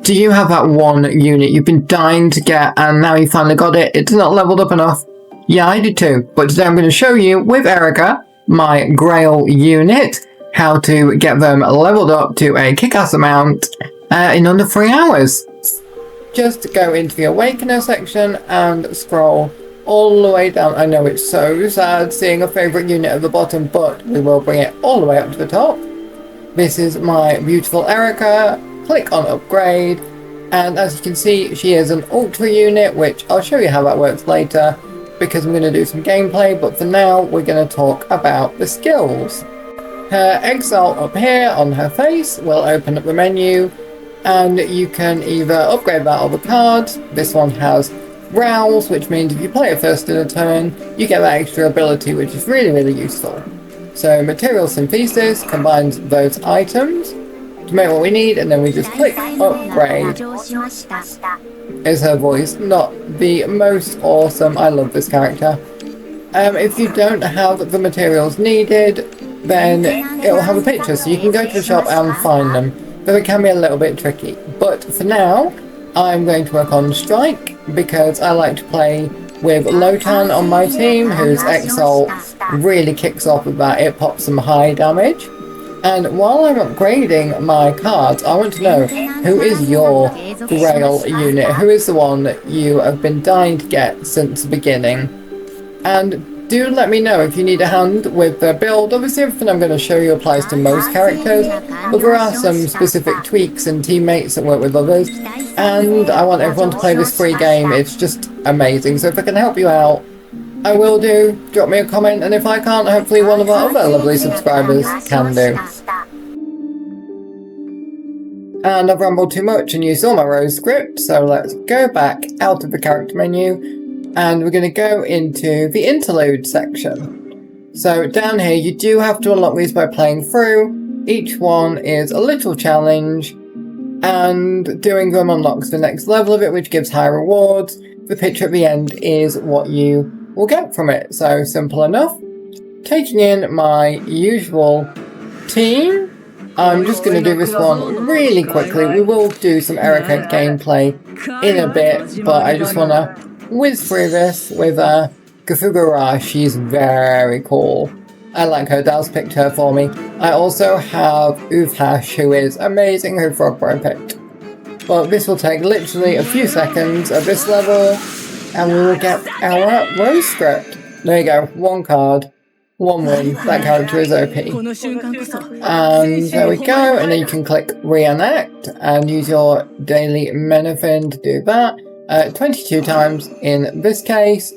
Do you have that one unit you've been dying to get and now you finally got it? It's not leveled up enough. Yeah, I did too. But today I'm going to show you with Erica, my Grail unit, how to get them leveled up to a kick-ass amount in under 3 hours. Just go into the Awakener section and scroll all the way down. I know it's so sad seeing a favourite unit at the bottom, but we will bring it all the way up to the top. This is my beautiful Erica. Click on upgrade, and as you can see, she is an ultra unit, which I'll show you how that works later because I'm going to do some gameplay, but for now we're going to talk about the skills. Her Exalt up here on her face will open up the menu, and you can either upgrade that or the cards. This one has rouse, which means if you play it first in a turn, you get that extra ability, which is really useful. So material synthesis combines those items to make what we need, and then we just click upgrade. Is her voice not the most awesome? I love this character. If you don't have the materials needed, then it will have a picture, so you can go to the shop and find them, but it can be a little bit tricky. But for now, I'm going to work on Strike because I like to play with Lotan on my team, whose Exalt really kicks off with that. It pops some high damage. And while I'm upgrading my cards, I want to know, who is your Grail unit? Who is the one that you have been dying to get since the beginning? And do let me know if you need a hand with the build. Obviously everything I'm going to show you applies to most characters, but there are some specific tweaks and teammates that work with others. And I want everyone to play this free game. It's just amazing. So if I can help you out, I will do. Drop me a comment, and if I can't, hopefully one of our other lovely subscribers can do. And I've rambled too much and used all my rouse script, so let's go back out of the character menu, and we're going to go into the interlude section. So down here, you do have to unlock these by playing through. Each one is a little challenge, and doing them unlocks the next level of it, which gives higher rewards. The picture at the end is what you will get from it, so simple enough. Taking in my usual team, I'm just going to do this one really quickly. We will do some Erica gameplay in a bit, but I just want to whiz through this with Gafugara. She's very cool. I like her. Dal's picked her for me. I also have Uvhash, who is amazing, who Frogboy picked. But this will take literally a few seconds at this level, and we will get our rouse script. There you go, one card, one win. That character is OP. And there we go, and then you can click reenact and use your daily Menafin to do that. 22 times in this case.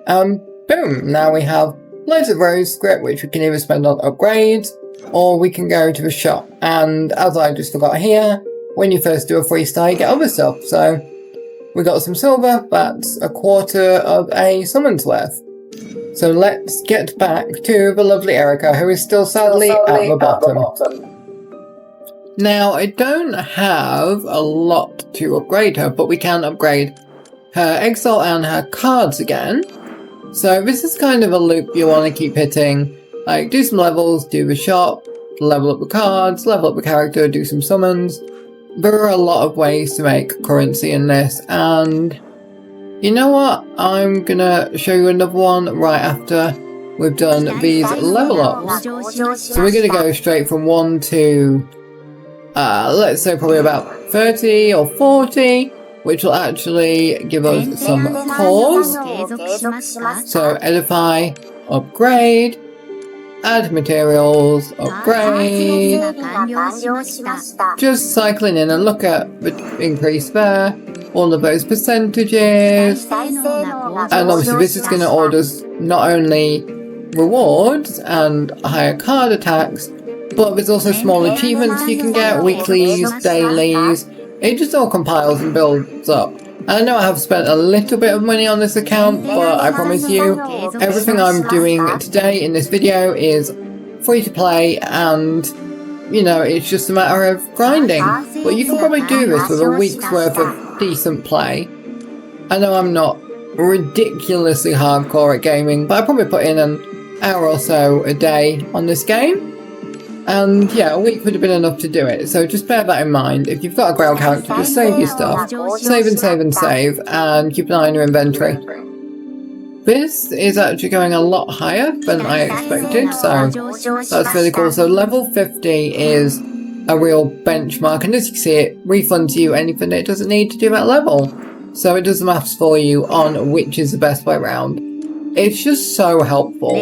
Boom, now we have loads of rouse script, which we can either spend on upgrades, or we can go to the shop. And as I just forgot here, when you first do a freestyle, you get other stuff. So we got some silver, that's a quarter of a summons worth. So let's get back to the lovely Erica, who is still sadly at the bottom. Now, I don't have a lot to upgrade her, but we can upgrade her Exalt and her cards again. So this is kind of a loop you want to keep hitting. Like, do some levels, do the shop, level up the cards, level up the character, do some summons. There are a lot of ways to make currency in this, and you know what? I'm gonna show you another one right after we've done these level ups. So we're gonna go straight from 1 to, let's say probably about 30 or 40, which will actually give us some cores. So edify, upgrade, add materials, upgrade, just cycling in and look at the increase there, all of those percentages, and obviously this is going to order us not only rewards and higher card attacks, but there's also small achievements you can get, weeklies, dailies. It just all compiles and builds up. And I know I have spent a little bit of money on this account, but I promise you, everything I'm doing today in this video is free to play, and, you know, it's just a matter of grinding. But you can probably do this with a week's worth of decent play. I know I'm not ridiculously hardcore at gaming, but I probably put in an hour or so a day on this game. And yeah, a week would have been enough to do it, so just bear that in mind. If you've got a Grail character, just save your stuff. Save and save and save, and keep an eye on your inventory. This is actually going a lot higher than I expected, so that's really cool. So level 50 is a real benchmark, and as you can see, it refunds you anything it doesn't need to do at level. So it does the maths for you on which is the best way around. It's just so helpful.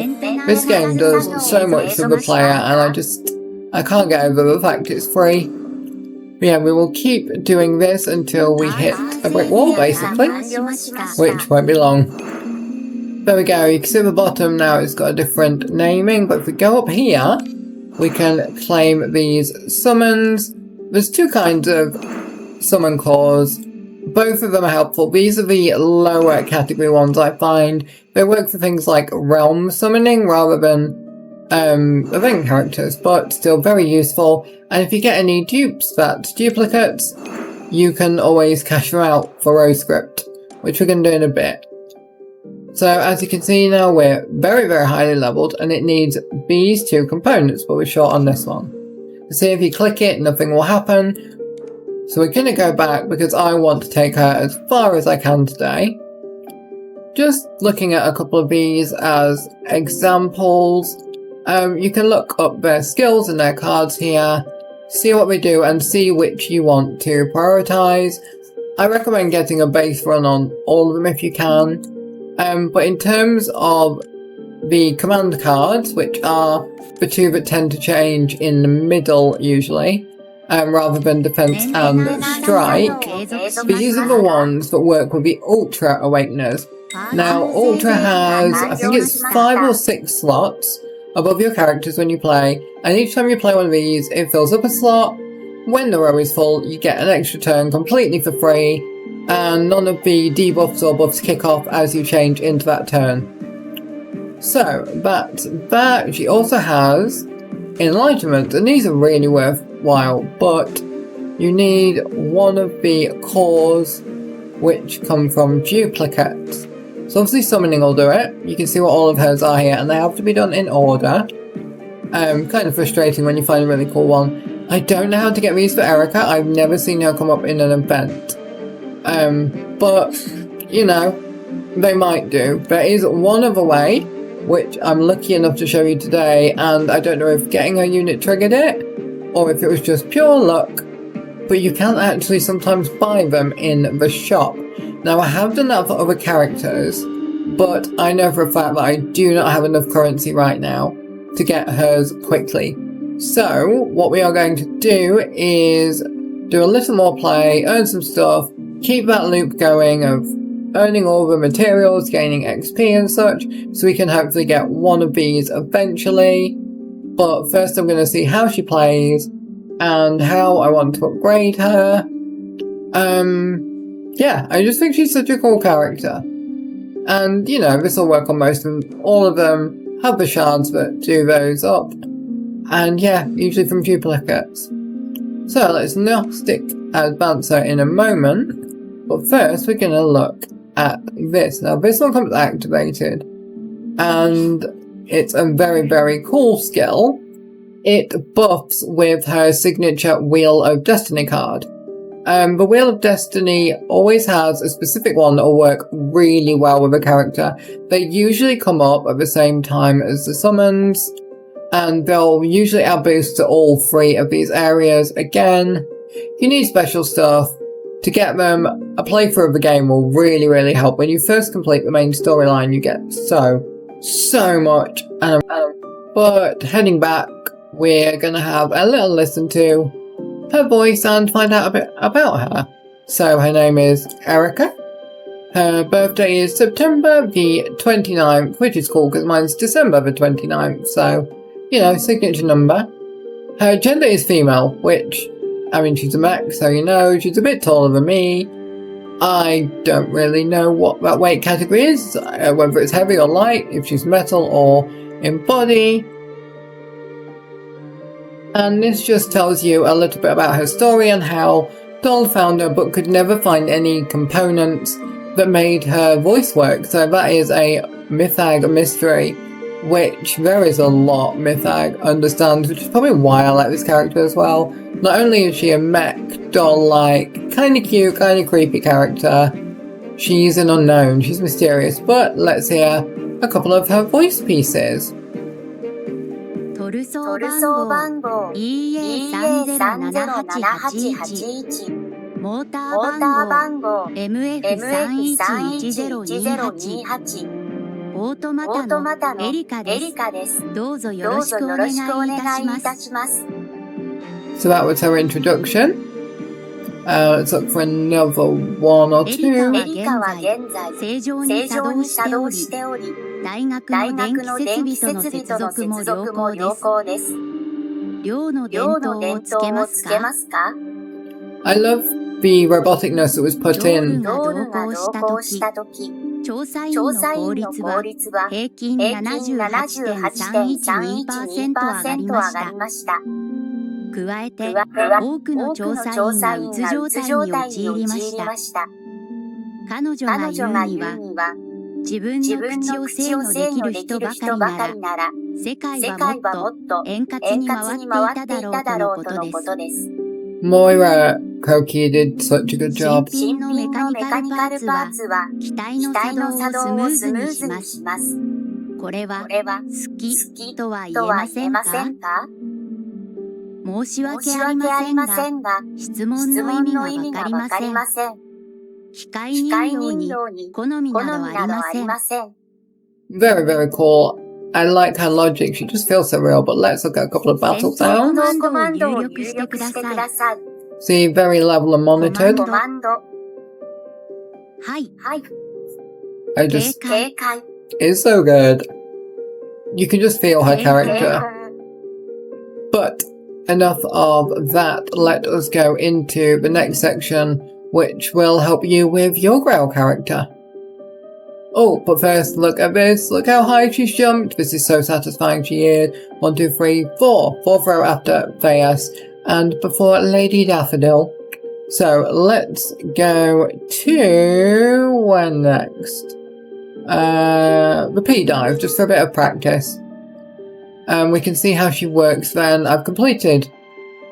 This game does so much for the player, and I can't get over the fact it's free. But yeah, we will keep doing this until we hit a brick wall, basically, which won't be long. There we go, you can see the bottom now it's got a different naming, but if we go up here, we can claim these summons. There's two kinds of summon cores. Both of them are helpful. These are the lower category ones I find. They work for things like realm summoning rather than event characters, but still very useful. And if you get any dupes, that's duplicates, you can always cash them out for row script, which we're going to do in a bit. So as you can see now, we're very, very highly leveled, and it needs these two components, but we're short on this one. See, if you click it, nothing will happen. So we're going to go back because I want to take her as far as I can today. Just looking at a couple of these as examples. You can look up their skills and their cards here, see what they do and see which you want to prioritize. I recommend getting a base run on all of them if you can. But in terms of the command cards, which are the two that tend to change in the middle usually, rather than defense and strike, these are the ones that work with the Ultra Awakeners. Now, Ultra has, I think it's 5 or 6 slots above your characters when you play, and each time you play one of these, it fills up a slot. When the row is full, you get an extra turn completely for free, and none of the debuffs or buffs kick off as you change into that turn. So, that's that. She also has Enlightenment, and these are really worthwhile, but you need one of the cores which come from duplicates. So obviously summoning will do it. You can see what all of hers are here, and they have to be done in order. Kind of frustrating when you find a really cool one. I don't know how to get these for Erica. I've never seen her come up in an event. But, you know, they might do. There is one other way, which I'm lucky enough to show you today, and I don't know if getting her unit triggered it, or if it was just pure luck, but you can actually sometimes buy them in the shop. Now, I have done that for other characters, but I know for a fact that I do not have enough currency right now to get hers quickly. So, what we are going to do is do a little more play, earn some stuff, keep that loop going of earning all the materials, gaining XP and such, so we can hopefully get one of these eventually. But first I'm going to see how she plays and how I want to upgrade her. Yeah, I just think she's such a cool character. And, you know, this will work on most of them. All of them have the shards that do those up. And yeah, usually from duplicates. So let's not stick advance her in a moment. But first we're going to look at this. Now this one comes activated. And it's a very, very cool skill. It buffs with her signature Wheel of Destiny card. The Wheel of Destiny always has a specific one that will work really well with a character. They usually come up at the same time as the summons, and they'll usually add boosts to all 3 of these areas. Again, if you need special stuff, to get them, a playthrough of the game will really, really help. When you first complete the main storyline, you get so much. But heading back, we're going to have a little listen to her voice and find out a bit about her. So her name is Erica. Her birthday is September the 29th, which is cool because mine's December the 29th, so, you know, signature number. Her gender is female, which, I mean, she's a mech, so you know, she's a bit taller than me. I don't really know what that weight category is, whether it's heavy or light, if she's metal or in body. And this just tells you a little bit about her story and how Doll found her but could never find any components that made her voice work. So that is a mythag mystery. which there is a lot Mythag understands, which is probably why I like this character as well. Not only is she a mech, doll-like, kinda cute, kinda creepy character, she's an unknown, she's mysterious, but let's hear a couple of her voice pieces. トルソー番号 EA307881 モーター番号 MF311028 オートマタのエリカです。どうぞよろしくお願いいたします。 So that was her introduction. Let's look for another one or two. エリカは現在正常に作動しており大学の電気設備との接続も良好です。寮の電灯をつけますか? I love the roboticness that was put in. ロールが同行したとき調査員の効率は平均 78.312% 上がりました。加えて多くの調査員がうつ状態に陥りました。彼女が言うには自分の口を制御できる人ばかりなら世界はもっと円滑に回っていただろうとのことです。Moira Koki did such a good job. 新品のメカニカルパーツは機体の作動をスムーズにします。これは好きとは言えませんか? 申し訳ありませんが質問の意味がわかりません。機械人形に好みなどありません。 Very, very cool. I like her logic. She just feels so real. But let's look at a couple of battle sounds. See, very level and monitored. I just... It's so good. You can just feel her character. But enough of that. Let us go into the next section, which will help you with your Grail character. Oh, but first, look at this. Look how high she's jumped. This is so satisfying. She is 1, 2, 3, 4. 4th row after Theas and before Lady Daffodil. So let's go to where next? The P dive, just for a bit of practice. We can see how she works then. I've completed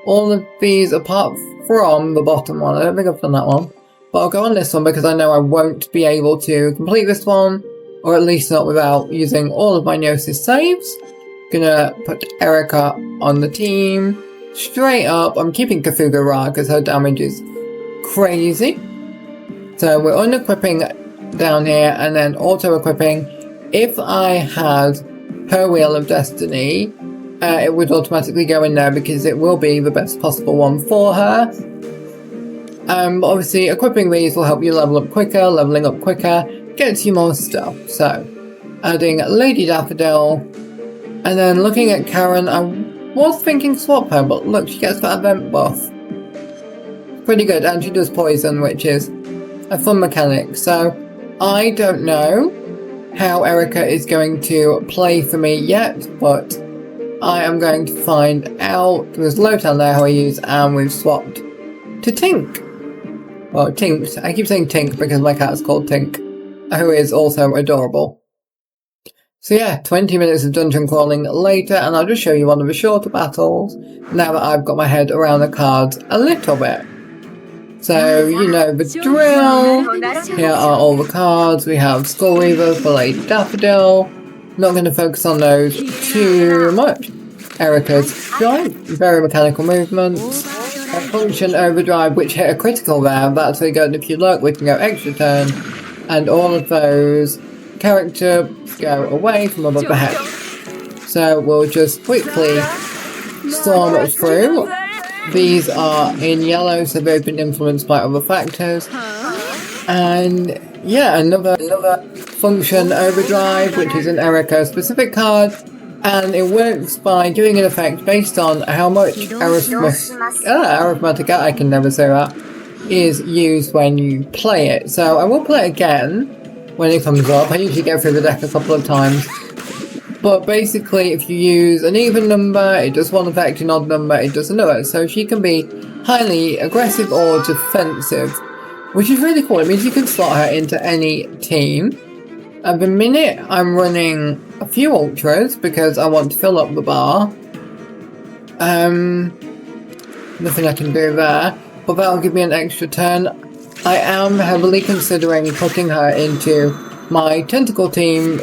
all of these apart from the bottom one. I don't think I've done that one. But I'll go on this one because I know I won't be able to complete this one, or at least not without using all of my Gnosis saves. Gonna put Erica on the team. Straight up, I'm keeping Kafuga Ra because her damage is crazy. So we're unequipping down here and then auto-equipping. If I had her Wheel of Destiny, it would automatically go in there because it will be the best possible one for her. But obviously equipping these will help you level up quicker, leveling up quicker, gets you more stuff. So adding Lady Daffodil, and then looking at Karen, I was thinking swap her, but look, she gets that event buff. Pretty good, and she does poison, which is a fun mechanic. So I don't know how Erica is going to play for me yet, but I am going to find out. There's Lotan there who I use, and we've swapped to Tink. Well, Tink. I keep saying Tink because my cat's called Tink, who is also adorable. So yeah, 20 minutes of dungeon crawling later, and I'll just show you one of the shorter battles, now that I've got my head around the cards a little bit. So, you know the drill. Here are all the cards. We have Skull Weaver for Lady Daffodil. Not going to focus on those too much. Erica's Giant, very mechanical movements. A function overdrive, which hit a critical there. That's really good. If you look, we can go extra turn, and all of those characters go away from above the head. So we'll just quickly storm through. These are in yellow, so they've been influenced by other factors. And yeah, another function overdrive, which is an Erica specific card. And it works by giving an effect based on how much arithmetic, I can never say that, is used when you play it. So I will play it again when it comes up. I usually go through the deck a couple of times. But basically, if you use an even number, it does one effect, an odd number, it does another. So she can be highly aggressive or defensive, which is really cool. It means you can slot her into any team. At the minute, I'm running a few ultras because I want to fill up the bar. Nothing I can do there, but that'll give me an extra turn. I am heavily considering putting her into my tentacle team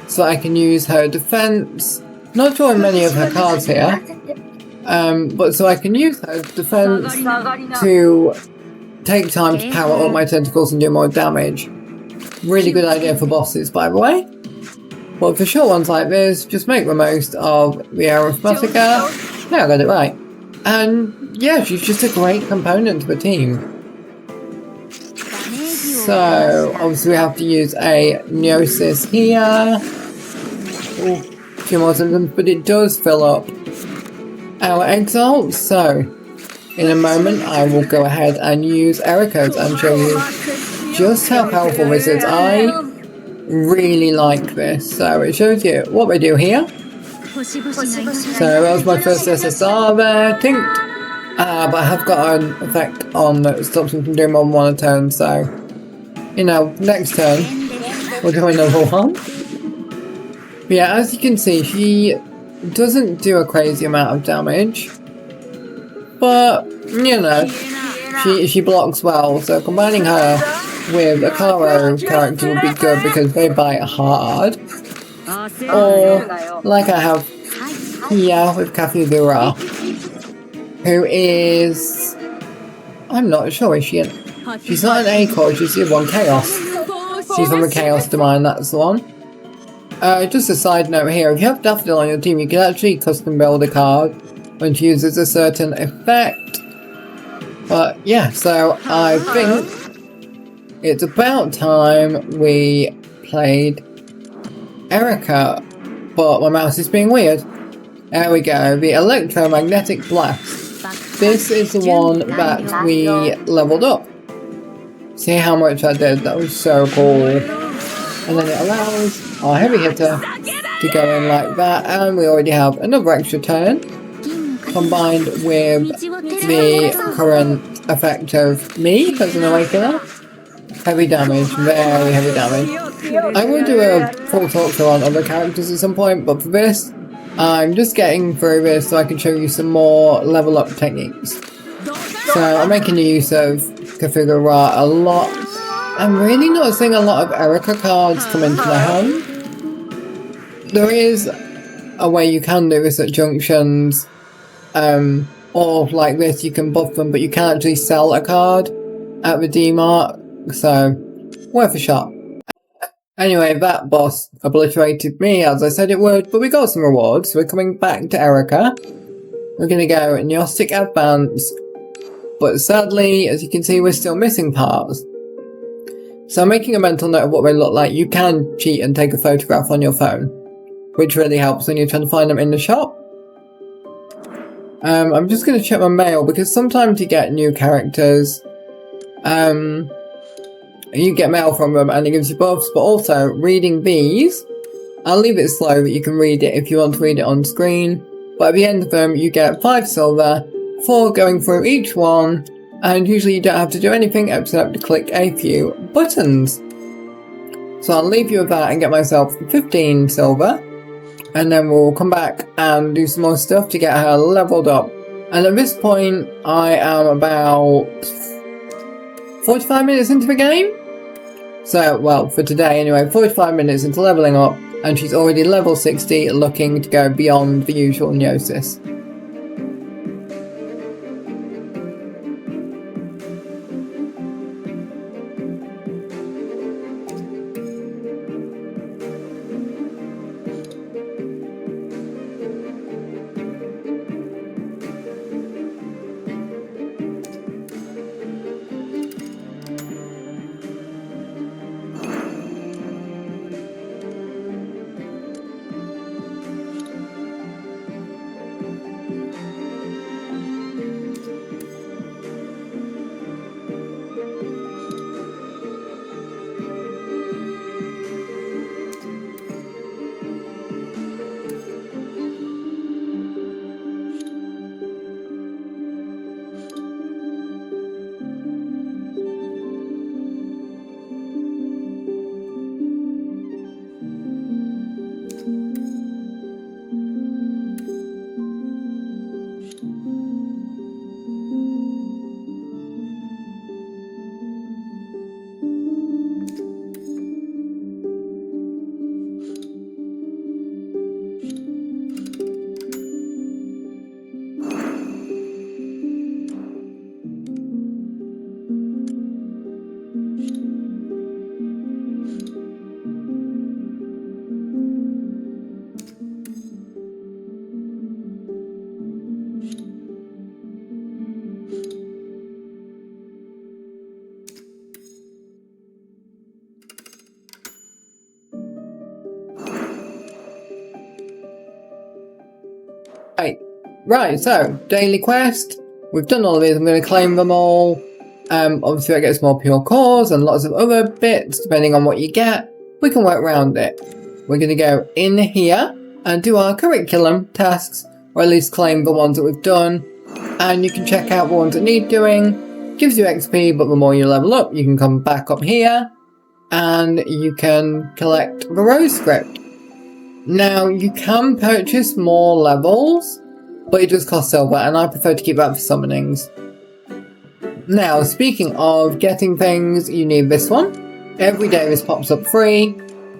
so I can use her defense. Not drawing many of her cards here, but so I can use her defense to take time to power up my tentacles and do more damage. Really good idea for bosses, by the way. But for short ones like this, just make the most of the Arithmetica. Yeah, I got it right. And yeah, she's just a great component to the team. So, obviously we have to use a Gnosis here. Ooh, a few more symptoms, but it does fill up our Exalt. So, in a moment I will go ahead and use Erica's and show you just how powerful this is. I really like this. So it shows you what we do here. So that was my first SSR there, Tinked. But I have got an effect on that stops me from doing more than one a turn, so you know, next turn we'll do another one. But yeah, as you can see, she doesn't do a crazy amount of damage. But, you know, she blocks well, so combining her with a Karo character would be good because they bite hard. Or, like I have here with Kafuzura, who is... I'm not sure, is she an... She's not an A-core, she's the one Chaos. She's from the Chaos Domain, that's the one. Just a side note here, if you have Daffodil on your team, you can actually custom build a card when she uses a certain effect. But yeah, so I think it's about time we played Erica, but my mouse is being weird. There we go, the Electromagnetic Blast. This is the one that we leveled up. See how much I did, that was so cool. And then it allows our heavy hitter to go in like that, and we already have another extra turn combined with the current effect of me as an awakener. Heavy damage, very heavy damage. I will do a full talk through on other characters at some point, but for this, I'm just getting through this so I can show you some more level up techniques. So I'm making use of Kafugura a lot. I'm really not seeing a lot of Erica cards come into my hand. There is a way you can do this at junctions, or like this, you can buff them, but you can't actually sell a card at the D-Mart, so worth a shot. Anyway, that boss obliterated me as I said it would, but we got some rewards, so we're coming back to Erica. We're gonna go Gnostic Advance, but sadly, as you can see, we're still missing parts. So I'm making a mental note of what they look like. You can cheat and take a photograph on your phone, which really helps when you're trying to find them in the shop. I'm just going to check my mail because sometimes you get new characters. You get mail from them and it gives you buffs, but also reading these, I'll leave it slow that you can read it if you want to read it on screen. But at the end of them, you get 5 silver for going through each one. And usually you don't have to do anything except click a few buttons. So I'll leave you with that and get myself 15 silver. And then we'll come back and do some more stuff to get her leveled up. And at this point, I am about 45 minutes into the game. So, well, for today anyway, 45 minutes into leveling up. And she's already level 60, looking to go beyond the usual Gnosis. Right, so, daily quest. We've done all of these. I'm going to claim them all. Obviously, that gets more pure cores and lots of other bits, depending on what you get. We can work around it. We're going to go in here and do our curriculum tasks, or at least claim the ones that we've done. And you can check out the ones that need doing. Gives you XP, but the more you level up, you can come back up here and you can collect the rouse script. Now, you can purchase more levels, but it does cost silver, and I prefer to keep that for summonings. Now, speaking of getting things, you need this one. Every day this pops up free,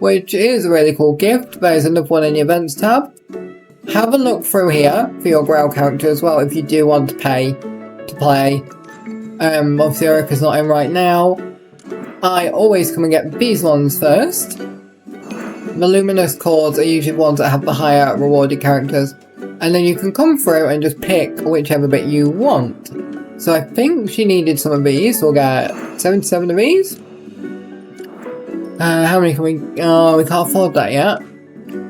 which is a really cool gift. There's another one in the events tab. Have a look through here for your Growl character as well if you do want to pay to play. Obviously Erica's not in right now. I always come and get these ones first. The luminous cores are usually ones that have the higher rewarded characters. And then you can come through and just pick whichever bit you want. So I think she needed some of these, so we'll get 77 of these. How many can we... Oh, we can't afford that yet.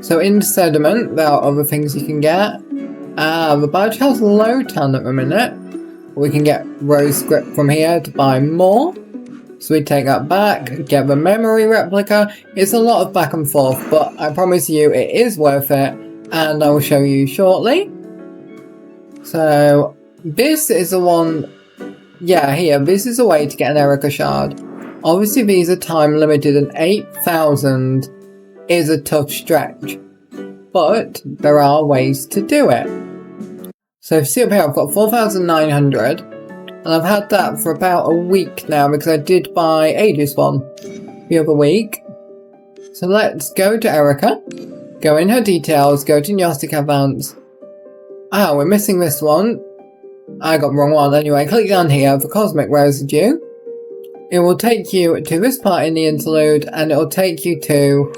So in sediment, there are other things you can get. The badge has low ton at the minute. We can get rouse script from here to buy more. So we take that back, get the memory replica. It's a lot of back and forth, but I promise you it is worth it. And I will show you shortly. So this is the one... Yeah, here. This is a way to get an Erica shard. Obviously these are time limited and 8,000 is a tough stretch, but there are ways to do it. So see up here, I've got 4,900, and I've had that for about a week now because I did buy Aegis one the other week. So let's go to Erica, go in her details, go to Gnostic Advance. Ah, we're missing this one. I got the wrong one. Anyway, click down here for Cosmic Residue. It will take you to this part in the interlude, and it will take you to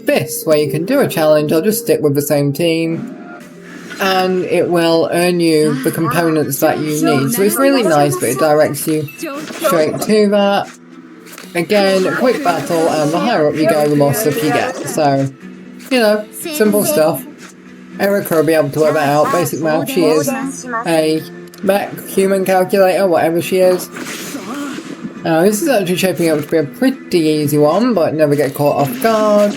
this, where you can do a challenge. I'll just stick with the same team, and it will earn you the components that you need. So it's really nice, but it directs you straight to that. Again, quick battle, and the higher up you go, the more stuff you get. So, you know, simple stuff. Erica will be able to work that out. Basic math, she is a mech human calculator, whatever she is. This is actually shaping up to be a pretty easy one, but never get caught off guard.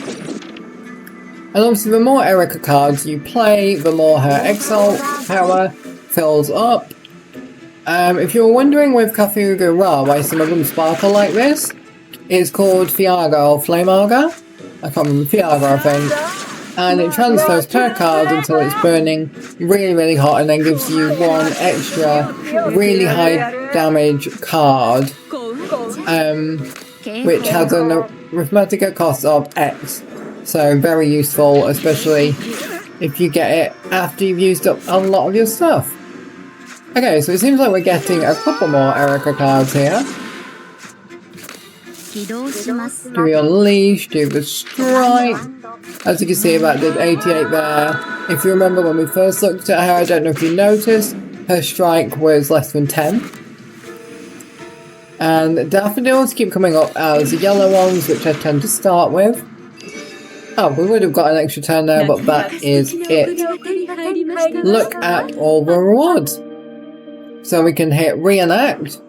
And obviously the more Erica cards you play, the more her Exalt power fills up. If you're wondering with Kafugu Ra why some of them sparkle like this, it's called Fiaga or Flameaga. I can't remember, Fiaga I think. And it transfers per card until it's burning really, really hot, and then gives you one extra really high damage card, which has an arithmetic cost of X. So very useful, especially if you get it after you've used up a lot of your stuff. Okay, so it seems like we're getting a couple more Erica cards here. Do your leash, do the strike. As you can see, about did 88 there. If you remember when we first looked at her, I don't know if you noticed, her strike was less than 10. And daffodils keep coming up as the yellow ones, which I tend to start with. Oh, we would have got an extra turn there, but that is it. Look at all the rewards. So we can hit reenact.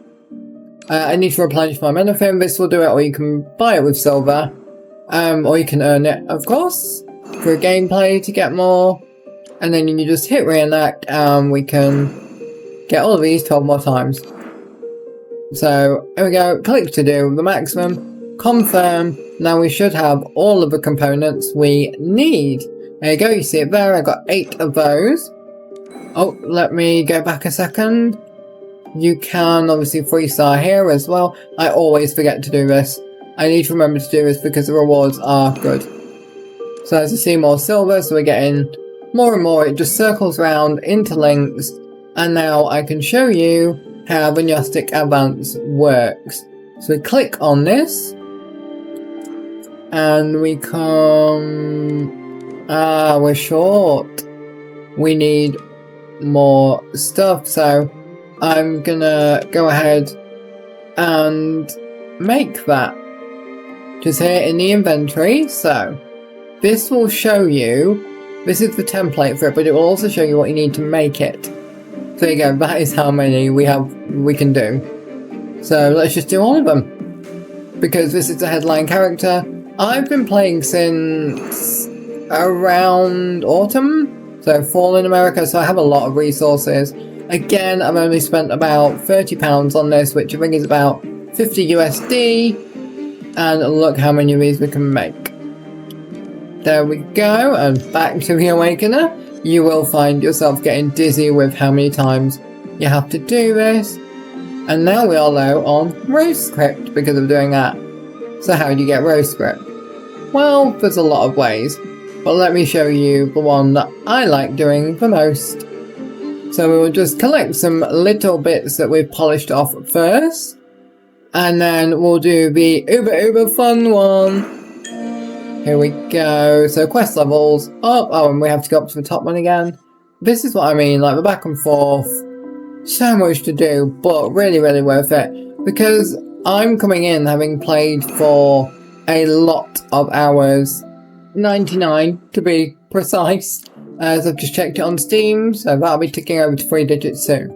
I need to replenish my Menafim. This will do it, or you can buy it with silver. Or you can earn it, of course, for gameplay to get more. And then you just hit reenact, and we can get all of these 12 more times. So, here we go. Click to do the maximum. Confirm. Now we should have all of the components we need. There you go, you see it there. I got 8 of those. Oh, let me go back a second. You can obviously freestyle here as well. I always forget to do this. I need to remember to do this because the rewards are good. So as you see, more silver, so we're getting more and more. It just circles around, interlinks, and now I can show you how the Gnostic Advance works. So we click on this, and we come... we're short. We need more stuff, so I'm gonna go ahead and make that. Just here in the inventory, so this will show you This is the template for it, but it will also show you what you need to make it. So there you go, that is how many we can do. So let's just do all of them. Because this is the headline character. I've been playing since around autumn, so fall in America, so I have a lot of resources. Again, I've only spent about £30 on this, which I think is about 50 USD, and look how many of these we can make. There we go, and back to the Awakener. You will find yourself getting dizzy with how many times you have to do this. And now we are low on Rose script because of doing that. So how do you get Rose script? Well, there's a lot of ways, but let me show you the one that I like doing the most. So we will just collect some little bits that we've polished off first, and then we'll do the uber fun one. Here we go. So quest levels up. Oh, and we have to go up to the top one again. This is what I mean, like the back and forth. So much to do, but really, really worth it. Because I'm coming in having played for a lot of hours. 99 to be precise. As I've just checked it on Steam, so that'll be ticking over to 3 digits soon.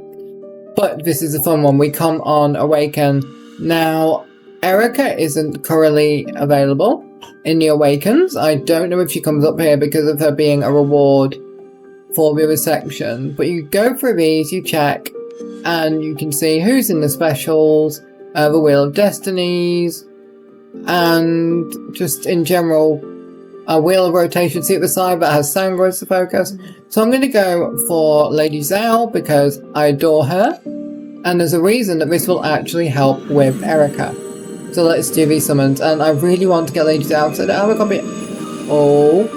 But this is a fun one. We come on Awaken. Now, Erica isn't currently available in the Awakens. I don't know if she comes up here because of her being a reward for the other section. But you go through these, you check, and you can see who's in the specials, the Wheel of Destinies, and just in general, a Wheel of Rotation seat at the side that has Sangra as the focus. So I'm going to go for Lady Zhao because I adore her. And there's a reason that this will actually help with Erica. So let's do these summons. And I really want to get Lady Zhao, so I don't have a copy. Oh.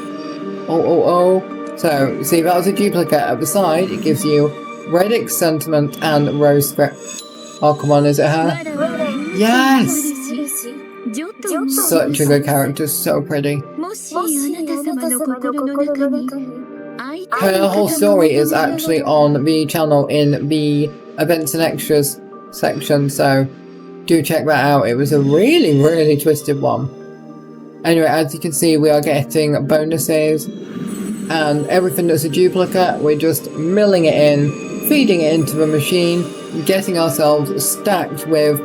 So, see, that was a duplicate at the side. It gives you Reddick, Sentiment, and Rose Script. Oh, come on, is it her? Yes! Such a good character, so pretty. Her whole story is actually on the channel in the events and extras section, so do check that out. It was a really, really twisted one. Anyway, as you can see, we are getting bonuses, and everything that's a duplicate, we're just milling it in, feeding it into the machine, getting ourselves stacked with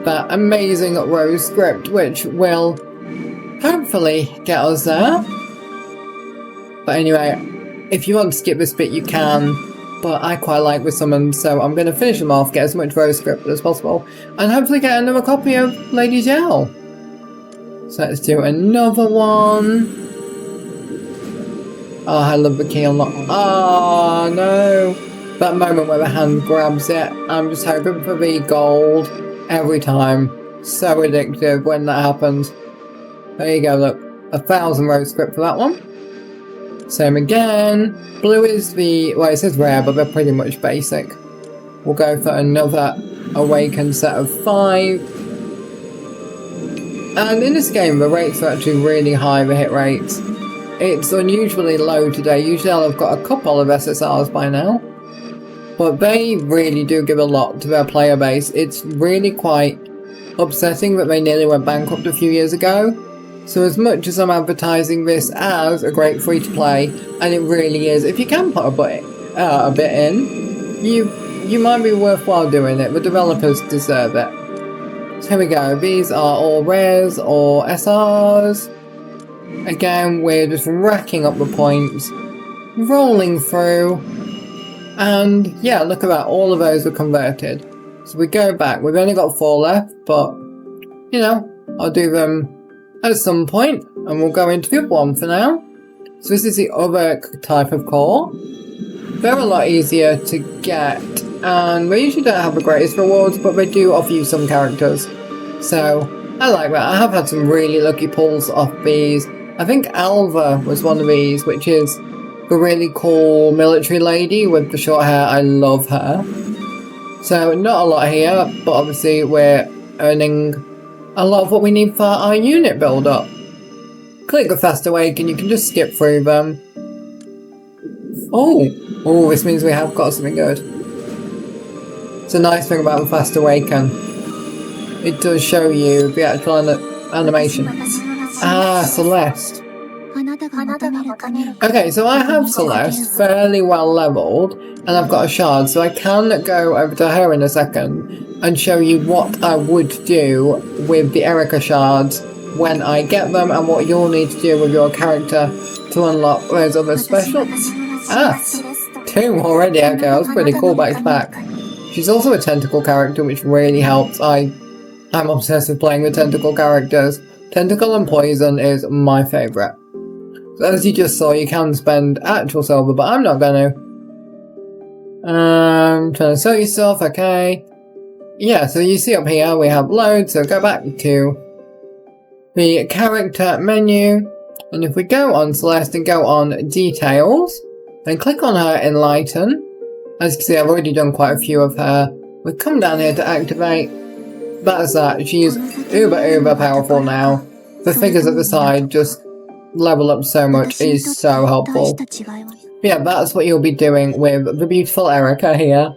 that amazing Rose script, which will hopefully get us there. But anyway, if you want to skip this bit, you can, but I quite like the summons, so I'm going to finish them off, get as much Rose script as possible, and hopefully get another copy of Lady Zhao. So let's do another one. Oh, I love the key unlock. Oh, no. That moment where the hand grabs it. I'm just hoping for the gold every time. So addictive when that happens. There you go, look. 1,000 Rose script for that one. Same again. Blue is the... well, it says rare, but they're pretty much basic. We'll go for another Awakened set of 5. And in this game, the rates are actually really high, the hit rates. It's unusually low today. Usually I've got a couple of SSRs by now. But they really do give a lot to their player base. It's really quite upsetting that they nearly went bankrupt a few years ago. So as much as I'm advertising this as a great free-to-play, and it really is, if you can put a bit in, you might be worthwhile doing it. The developers deserve it. So here we go. These are all rares or SRs. Again, we're just racking up the points, rolling through, and yeah, look at that, all of those are converted. So we go back, we've only got 4 left, but, you know, I'll do them at some point, and we'll go into the other one for now. So this is the other type of core. They're a lot easier to get, and they usually don't have the greatest rewards, but they do offer you some characters. So, I like that. I have had some really lucky pulls off these. I think Alva was one of these, which is the really cool military lady with the short hair. I love her. So not a lot here, but obviously we're earning a lot of what we need for our unit build up. Click the Fast Awaken, you can just skip through them. Oh, this means we have got something good. It's a nice thing about the Fast Awaken. It does show you the actual animation. Ah, Celeste. Okay, so I have Celeste fairly well leveled, and I've got a shard, so I can go over to her in a second and show you what I would do with the Erica shards when I get them, and what you'll need to do with your character to unlock those other special... Ah! 2 already, okay, that was pretty cool back to back. She's also a tentacle character, which really helps. I'm obsessed with playing with tentacle characters. Tentacle and poison is my favourite. So as you just saw, you can spend actual silver, but I'm not going to. Trying to sell you stuff, okay. Yeah, so you see up here we have loads, so go back to the character menu, and if we go on Celeste and go on details, then click on her Enlighten. As you can see, I've already done quite a few of her. We come down here to activate. That's that. She's uber powerful now. The figures at the side just level up so much. It is so helpful. Yeah, that's what you'll be doing with the beautiful Erica here.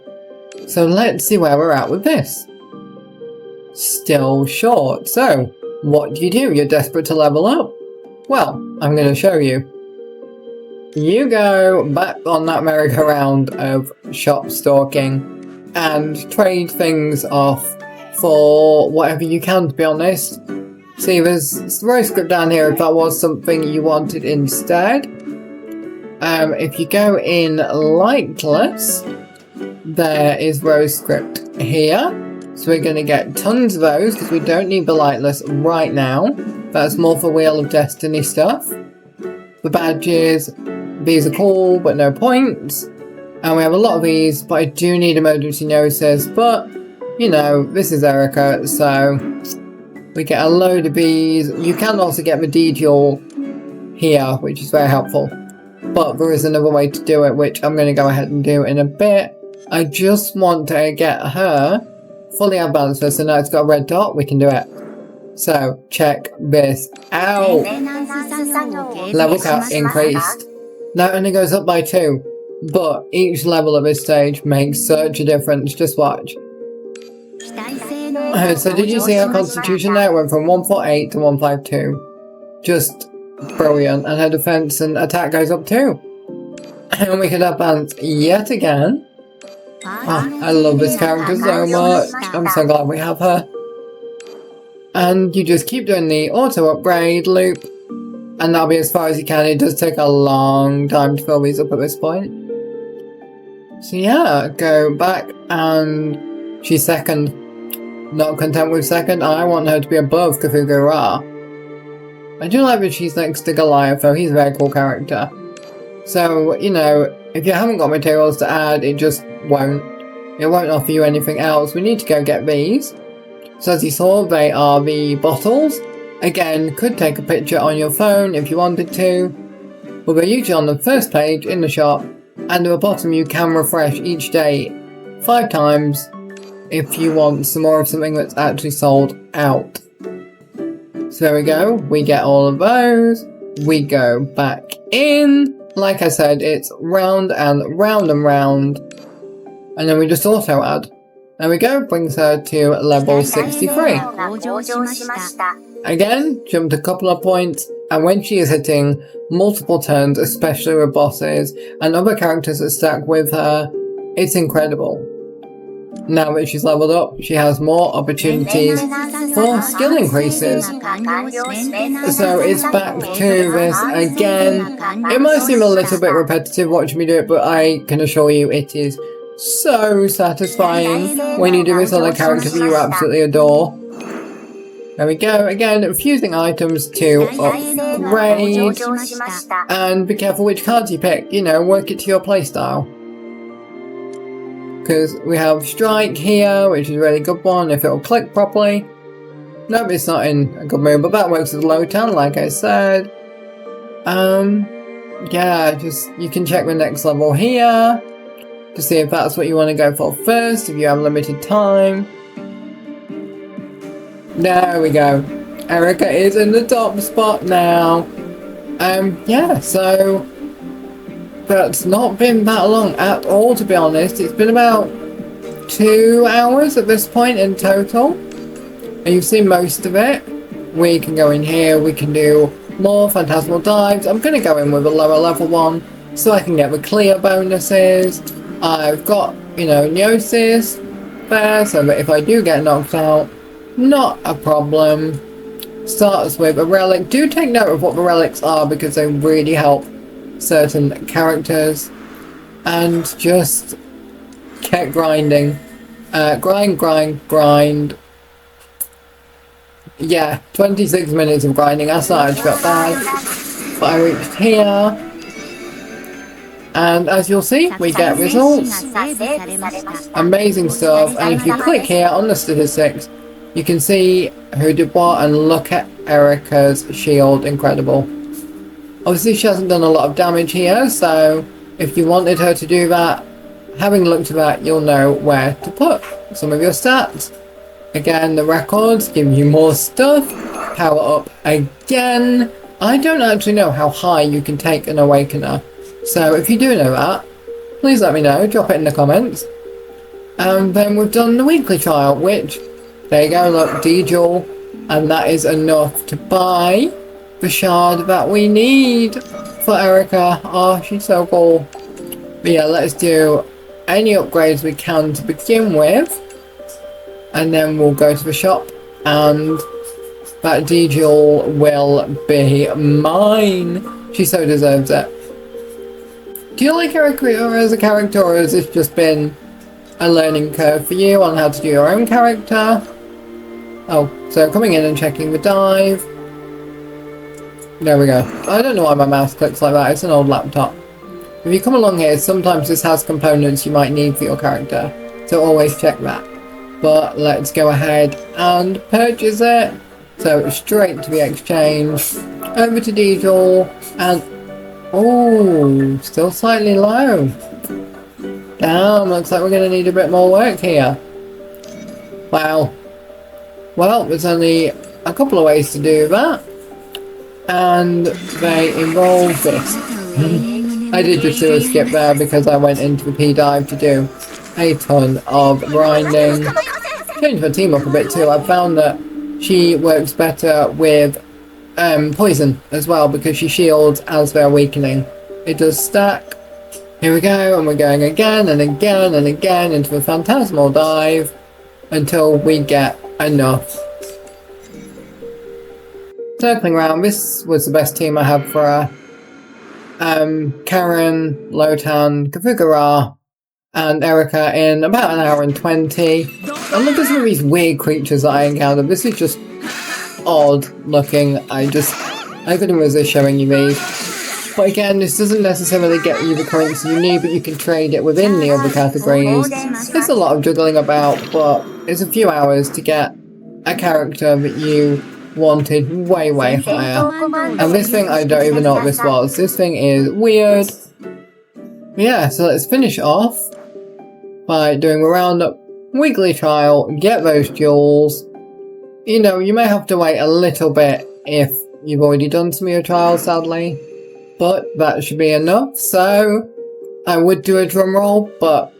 So let's see where we're at with this. Still short. So, what do? You're desperate to level up? Well, I'm going to show you. You go back on that merry-go-round of shop stalking and trade things off for whatever you can, to be honest. See, there's Rose script down here if that was something you wanted instead. If you go in Lightless, there is Rose script here. So we're going to get tons of those because we don't need the Lightless right now. That's more for Wheel of Destiny stuff. The badges, these are cool, but no points. And we have a lot of these, but I do need emergency notices. But, you know, this is Erica, so we get a load of these. You can also get the D-Duel here, which is very helpful. But there is another way to do it, which I'm going to go ahead and do in a bit. I just want to get her fully advanced, so now it's got a red dot, we can do it. So, check this out. Level cap increased. Now it only goes up by 2, but each level at this stage makes such a difference. Just watch. So did you see her constitution there? It went from 148 to 152. Just brilliant. And her defense and attack goes up too. And we can advance yet again. Oh, I love this character so much. I'm so glad we have her. And you just keep doing the auto upgrade loop, and that'll be as far as you can. It does take a long time to fill these up at this point. So yeah, go back, and she's second. Not content with second, I want her to be above Cthulhu Ra. I do like that she's next to Goliath though, he's a very cool character. So, you know, if you haven't got materials to add, it just won't. It won't offer you anything else. We need to go get these. So as you saw, they are the bottles. Again, could take a picture on your phone if you wanted to. But they're usually on the first page in the shop. And at the bottom you can refresh each day 5 times if you want some more of something that's actually sold out. So there we go. We get all of those. We go back in. Like I said, it's round and round and round. And then we just auto add. There we go, brings her to level 63. Again, jumped a couple of points, and when she is hitting multiple turns, especially with bosses and other characters that stack with her, it's incredible. Now that she's leveled up, she has more opportunities for skill increases. So it's back to this again. It might seem a little bit repetitive watching me do it, but I can assure you it is so satisfying when you do this on a character that you absolutely adore. There we go, again, fusing items to upgrade. And be careful which cards you pick, you know, work it to your playstyle. Because we have Strike here, which is a really good one if it'll click properly. Nope, it's not in a good mood, but that works with Lotan, like I said. Yeah, just, you can check the next level here to see if that's what you want to go for first, if you have limited time. There we go. Erica is in the top spot now. Yeah, so that's not been that long at all, to be honest. It's been about 2 hours at this point in total. And you've seen most of it. We can go in here, we can do more phantasmal dives. I'm going to go in with a lower level one so I can get the clear bonuses. I've got, you know, Gnosis there, so that if I do get knocked out, not a problem. Starts with a relic. Do take note of what the relics are because they really help certain characters. And just kept grinding. Grind. Yeah, 26 minutes of grinding. That's not actually that bad. But I reached here. And as you'll see, we get results. Amazing stuff. And if you click here on the statistics, you can see who did what, and look at Erica's shield. Incredible. Obviously she hasn't done a lot of damage here, so if you wanted her to do that, having looked at that, you'll know where to put some of your stats. Again, the records give you more stuff. Power up again. I don't actually know how high you can take an Awakener, so if you do know that, please let me know, drop it in the comments. And then we've done the weekly trial, which, there you go, look, D-Jewel, and that is enough to buy the shard that we need for Erica. Oh, she's so cool. But yeah, let's do any upgrades we can to begin with, and then we'll go to the shop, and that D-Jewel will be mine. She so deserves it. Do you like Erica as a character, or has this just been a learning curve for you on how to do your own character? Oh, so coming in and checking the dive. There we go. I don't know why my mouse clicks like that, it's an old laptop. If you come along here, sometimes this has components you might need for your character, so always check that. But let's go ahead and purchase it. So straight to the exchange, over to D-Jewel, and oh, still slightly low. Damn, looks like we're going to need a bit more work here. Wow. Well, there's only a couple of ways to do that, and they involve this. I did just do a skip there because I went into the P-dive to do a ton of grinding. Changed my team up a bit too. I found that she works better with poison as well because she shields as they're weakening. It does stack. Here we go, and we're going again and again and again into the phantasmal dive until we get enough. Circling around, this was the best team I had for her. Karen, Lotan, Kafugara, and Erica in about an hour and 20. And look at some of these weird creatures that I encountered. This is just odd looking. I couldn't resist showing you these. But again, this doesn't necessarily get you the currency you need, but you can trade it within the other categories. There's a lot of juggling about, but it's a few hours to get a character that you wanted way higher. And this thing, I don't even know what this was. This thing is weird. Yeah, so let's finish off by doing a roundup weekly trial, get those jewels. You know, you may have to wait a little bit if you've already done some of your trials, sadly, but that should be enough. So I would do a drum roll, but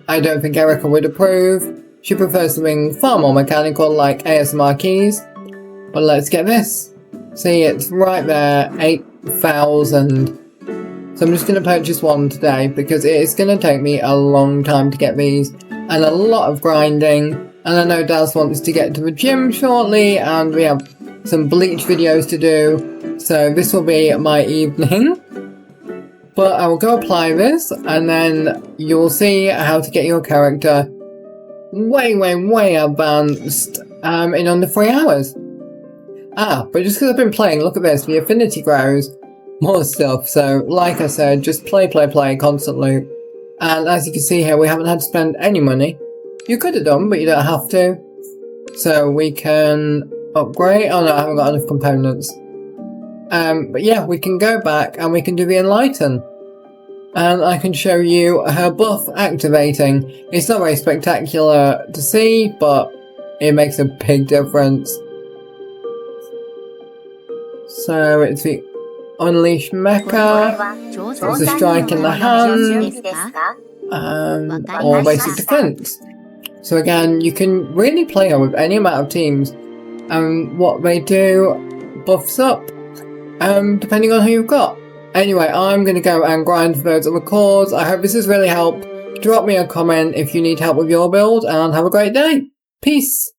I don't think Erica would approve. She prefers something far more mechanical like ASMR keys. But let's get this. See, it's right there, 8,000. So I'm just going to purchase one today because it is going to take me a long time to get these and a lot of grinding. And I know Daz wants to get to the gym shortly and we have some bleach videos to do. So this will be my evening. But I will go apply this and then you'll see how to get your character way advanced in under 3 hours. But just because I've been playing, look at this, the affinity grows, more stuff. So like I said, just play constant loop. And as you can see here, we haven't had to spend any money. You could have done, but you don't have to. So we can upgrade. Oh no, I haven't got enough components. But yeah, we can go back and we can do the Enlighten. And I can show you her buff activating. It's not very spectacular to see, but it makes a big difference. So it's the Unleash Mecha, it's a strike in the hand, or basic defense. So again, you can really play her with any amount of teams, and what they do buffs up depending on who you've got. Anyway, I'm going to go and grind for those other cores. I hope this has really helped. Drop me a comment if you need help with your build, and have a great day. Peace!